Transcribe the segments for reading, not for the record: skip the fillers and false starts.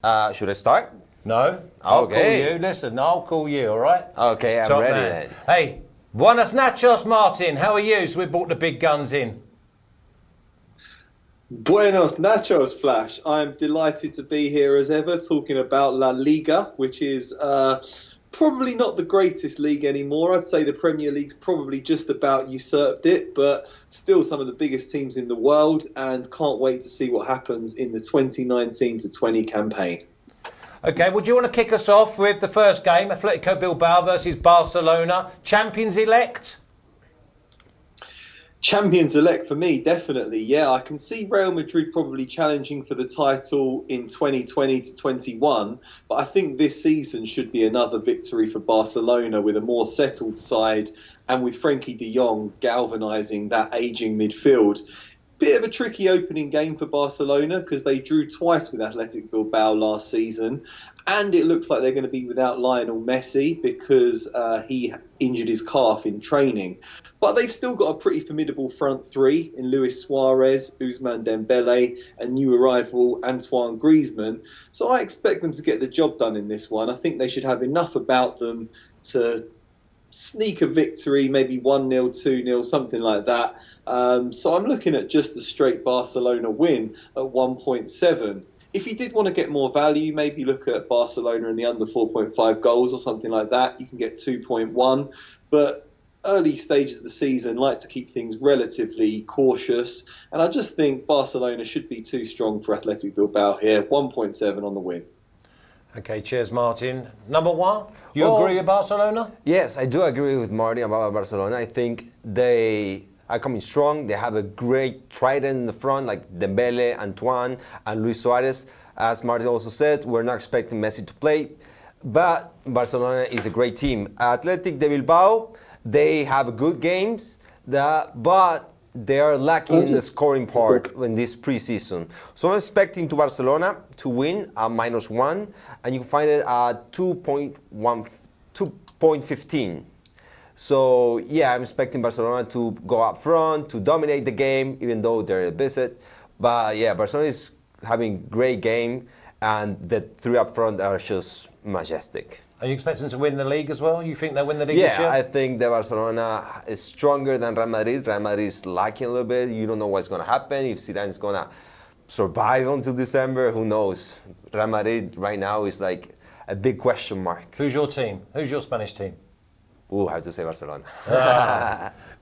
Should I start? No, I'll Okay. call you. Listen, I'll call you, all right? Okay, I'm Top ready man. then. Hey, buenas nachos, Martin. How are you? So we brought the big guns in. Buenos nachos, Flash. I'm delighted to be here as ever, talking about La Liga, which is probably not the greatest league anymore. I'd say the Premier League's probably just about usurped it, but still some of the biggest teams in the world, and can't wait to see what happens in the 2019 to 20 campaign. Okay, well, do you want to kick us off with the first game, Atletico Bilbao versus Barcelona? Champions elect? Champions elect for me, definitely. Yeah, I can see Real Madrid probably challenging for the title in 2020 to 21, but I think this season should be another victory for Barcelona with a more settled side and with Frenkie de Jong galvanising that ageing midfield. Bit of a tricky opening game for Barcelona because they drew twice with Athletic Bilbao last season, and it looks like they're going to be without Lionel Messi because he injured his calf in training. But they've still got a pretty formidable front three in Luis Suarez, Ousmane Dembele, and new arrival Antoine Griezmann. So I expect them to get the job done in this one. I think they should have enough about them to sneak a victory, maybe 1-0, 2-0, something like that. So I'm looking at just a straight Barcelona win at 1.7. If you did want to get more value, maybe look at Barcelona in the under 4.5 goals or something like that. You can get 2.1. But early stages of the season, like to keep things relatively cautious. And I just think Barcelona should be too strong for Athletic Bilbao here. 1.7 on the win. Okay, cheers, Martin. Number one, you agree with Barcelona? Yes, I do agree with Martin about Barcelona. I think they are coming strong. They have a great trident in the front, like Dembele, Antoine, and Luis Suarez. As Martin also said, we're not expecting Messi to play, but Barcelona is a great team. Athletic de Bilbao, they have good games, but they are lacking in the scoring part in this preseason. So I'm expecting to Barcelona to win at -1, and you can find it at 2.15. So yeah, I'm expecting Barcelona to go up front, to dominate the game, even though they're a visit. But yeah, Barcelona is having great game, and the three up front are just majestic. Are you expecting them to win the league as well? You think they'll win the league this year? Yeah, I think that Barcelona is stronger than Real Madrid. Real Madrid is lacking a little bit. You don't know what's going to happen. If Zidane is going to survive until December, who knows? Real Madrid right now is like a big question mark. Who's your team? Who's your Spanish team? I have to say Barcelona.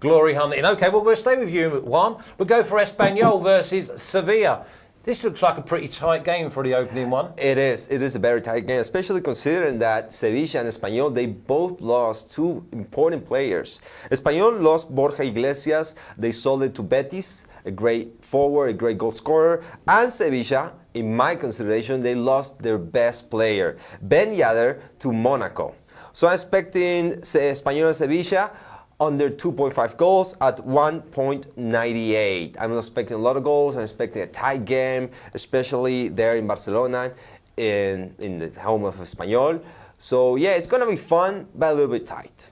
Glory hunting. Okay, well, we'll stay with you, Juan. We'll go for Espanyol versus Sevilla. This looks like a pretty tight game for the opening one. It is. It is a very tight game, especially considering that Sevilla and Espanyol, they both lost two important players. Espanyol lost Borja Iglesias. They sold it to Betis, a great forward, a great goal scorer. And Sevilla, in my consideration, they lost their best player, Ben Yedder, to Monaco. So I'm expecting Espanyol and Sevilla under 2.5 goals at 1.98. I'm not expecting a lot of goals. I'm expecting a tight game, especially there in Barcelona, in the home of Espanyol. So yeah, it's going to be fun, but a little bit tight.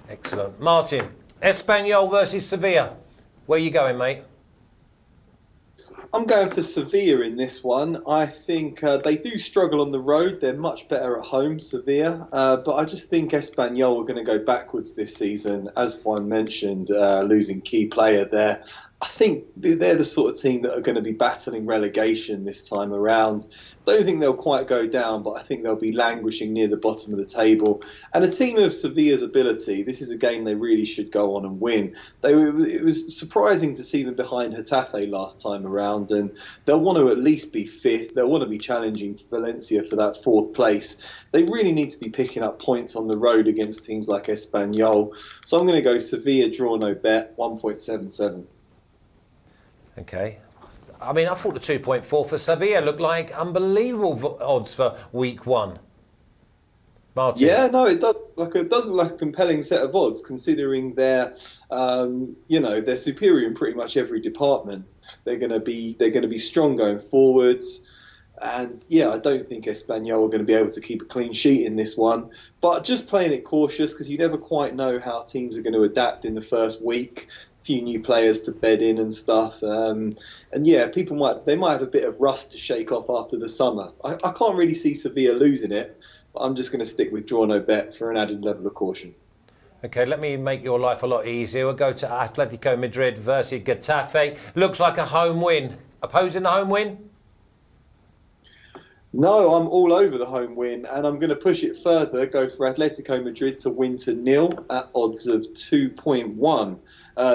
Excellent. Martin, Espanyol versus Sevilla. Where are you going, mate? I'm going for Sevilla in this one. I think they do struggle on the road. They're much better at home, Sevilla. But I just think Espanyol are going to go backwards this season. As Juan mentioned, losing key player there. I think they're the sort of team that are going to be battling relegation this time around. I don't think they'll quite go down, but I think they'll be languishing near the bottom of the table. And a team of Sevilla's ability, this is a game they really should go on and win. It was surprising to see them behind Getafe last time around, and they'll want to at least be fifth. They'll want to be challenging Valencia for that fourth place. They really need to be picking up points on the road against teams like Espanyol. So I'm going to go Sevilla, draw no bet, 1.77. Okay. I mean, I thought the 2.4 for Sevilla looked like unbelievable odds for week one. Martin? Yeah, no, it doesn't look like a compelling set of odds considering they're superior in pretty much every department. They're going to be strong going forwards. And yeah, I don't think Espanyol are going to be able to keep a clean sheet in this one. But just playing it cautious because you never quite know how teams are going to adapt in the first week. few new players to bed in and stuff. And yeah, they might have a bit of rust to shake off after the summer. I can't really see Sevilla losing it, but I'm just going to stick with draw no bet for an added level of caution. Okay, let me make your life a lot easier. We'll go to Atletico Madrid versus Getafe. Looks like a home win. Opposing the home win? No, I'm all over the home win, and I'm going to push it further, go for Atletico Madrid to win to 0 at odds of 2.1.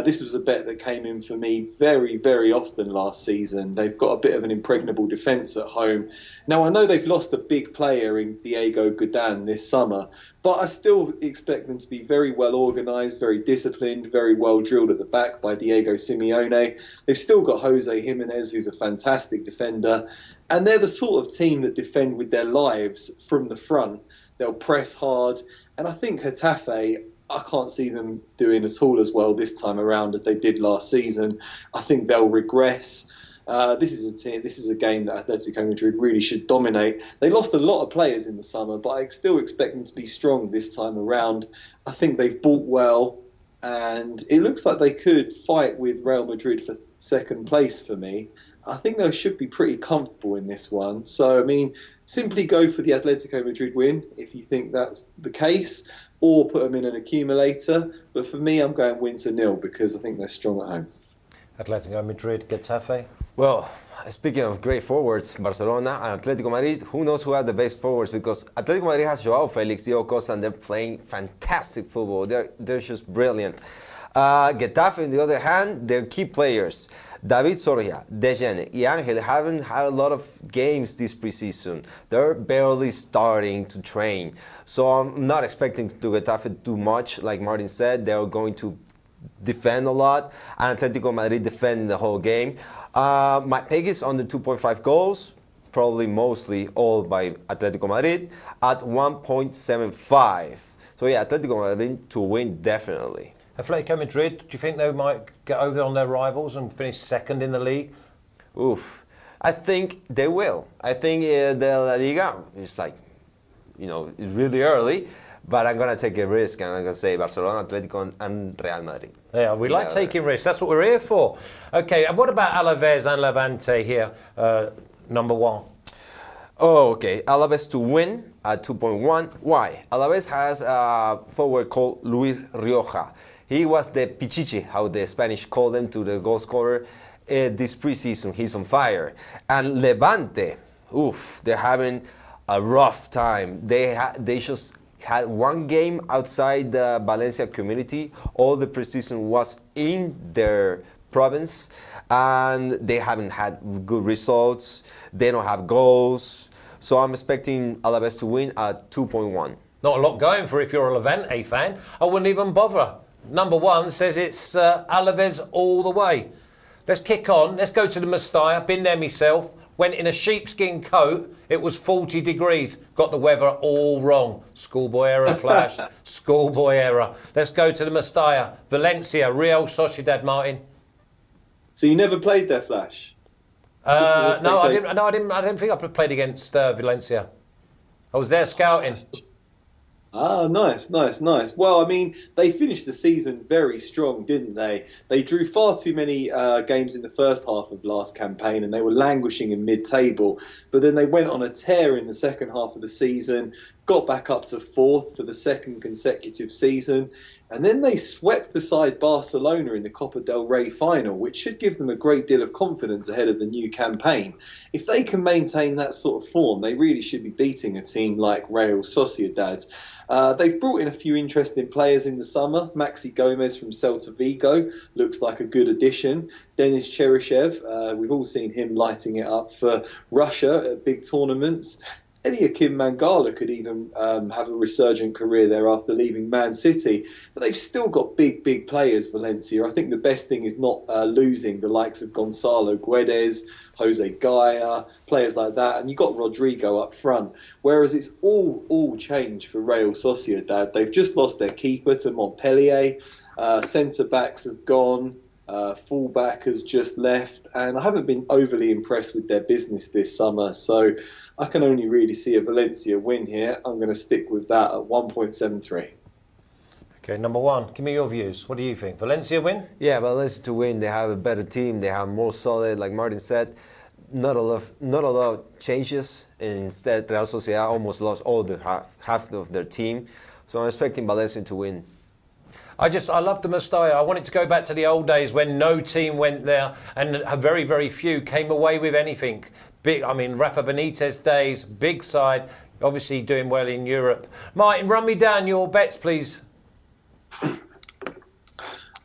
This was a bet that came in for me very, very often last season. They've got a bit of an impregnable defence at home. Now, I know they've lost a big player in Diego Godin this summer, but I still expect them to be very well organised, very disciplined, very well drilled at the back by Diego Simeone. They've still got Jose Jimenez, who's a fantastic defender, and they're the sort of team that defend with their lives from the front. They'll press hard, and I think Getafe, I can't see them doing at all as well this time around as they did last season. I think they'll regress. This is a game that Atletico Madrid really should dominate. They lost a lot of players in the summer, but I still expect them to be strong this time around. I think they've bought well, and it looks like they could fight with Real Madrid for second place for me. I think they should be pretty comfortable in this one. So, I mean, simply go for the Atletico Madrid win if you think that's the case, or put them in an accumulator. But for me, I'm going win to 0 because I think they're strong at home. Atletico Madrid, Getafe. Well, speaking of great forwards, Barcelona and Atletico Madrid, who knows who have the best forwards? Because Atletico Madrid has Joao Felix, Diego Costa, and they're playing fantastic football. They're just brilliant. Getafe, on the other hand, their key players, David Soria, Dejene, and Angel, haven't had a lot of games this preseason. They're barely starting to train. So I'm not expecting to Getafe too much. Like Martin said, they're going to defend a lot, and Atletico Madrid defending the whole game. My pick is on the 2.5 goals, probably mostly all by Atletico Madrid, at 1.75. So yeah, Atletico Madrid to win, definitely. Atletico Madrid, do you think they might get over on their rivals and finish second in the league? Oof. I think they will. I think the La Liga is like, it's really early, but I'm going to take a risk and I'm going to say Barcelona, Atletico, and Real Madrid. Yeah, we like taking risks. That's what we're here for. Okay, and what about Alaves and Levante here, number one? Oh, okay. Alaves to win at 2.1. Why? Alaves has a forward called Luis Rioja. He was the Pichichi, how the Spanish call them, to the goal scorer this preseason. He's on fire. And Levante, they're having a rough time. They just had one game outside the Valencia community. All the preseason was in their province, and they haven't had good results. They don't have goals. So I'm expecting Alaves to win at 2.1. Not a lot going for if you're a Levante fan. I wouldn't even bother. Number one says it's Alaves all the way. Let's kick on. Let's go to the Mestalla. Been there myself. Went in a sheepskin coat. It was 40 degrees. Got the weather all wrong. Schoolboy error, Flash. Schoolboy error. Let's go to the Mestalla. Valencia, Real Sociedad, Martin. So you never played there, Flash? No, I didn't think I played against Valencia. I was there scouting. Ah, nice. Well, I mean, they finished the season very strong, didn't they? They drew far too many games in the first half of last campaign, and they were languishing in mid-table. But then they went on a tear in the second half of the season, got back up to fourth for the second consecutive season, and then they swept aside Barcelona in the Copa del Rey final, which should give them a great deal of confidence ahead of the new campaign. If they can maintain that sort of form, they really should be beating a team like Real Sociedad. They've brought in a few interesting players in the summer. Maxi Gomez from Celta Vigo looks like a good addition. Denis Cheryshev, we've all seen him lighting it up for Russia at big tournaments. Eliakim Mangala could even have a resurgent career there after leaving Man City. But they've still got big players, Valencia. I think the best thing is not losing the likes of Gonzalo Guedes, Jose Gaia, players like that. And you've got Rodrigo up front. Whereas it's all changed for Real Sociedad. They've just lost their keeper to Montpellier. Centre-backs have gone. Fullback has just left. And I haven't been overly impressed with their business this summer. So I can only really see a Valencia win here. I'm going to stick with that at 1.73. Okay, number one, give me your views. What do you think? Valencia win? Yeah, Valencia to win. They have a better team. They have more solid, like Martin said. Not a lot of changes. Instead, Real Sociedad almost lost all the half of their team. So I'm expecting Valencia to win. I love the Mestalla. I want it to go back to the old days when no team went there and very, very few came away with anything. Rafa Benitez days, big side, obviously doing well in Europe. Martin, run me down your bets, please.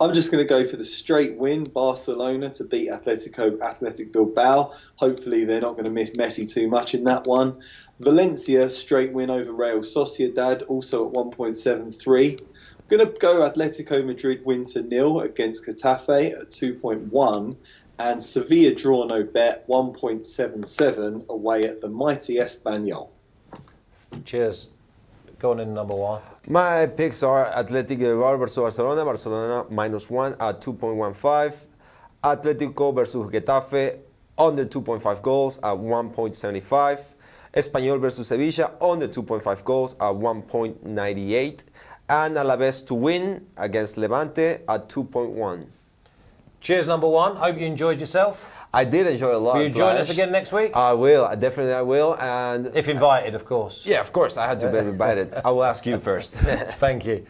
I'm just going to go for the straight win, Barcelona to beat Athletic Bilbao. Hopefully they're not going to miss Messi too much in that one. Valencia, straight win over Real Sociedad, also at 1.73. I'm going to go Atletico Madrid win to 0 against Getafe at 2.1. And Sevilla draw no bet, 1.77 away at the mighty Espanyol. Cheers. Go on in number one. My picks are Athletic Bilbao versus Barcelona. Barcelona -1 at 2.15. Atletico versus Getafe under 2.5 goals at 1.75. Espanyol versus Sevilla under 2.5 goals at 1.98. And Alaves to win against Levante at 2.1. Cheers, number one. Hope you enjoyed yourself. I did enjoy a lot. Will you join us again next week? I will. I will. And if invited, of course. yeah, of course. I had to be invited. I will ask you first. Thank you.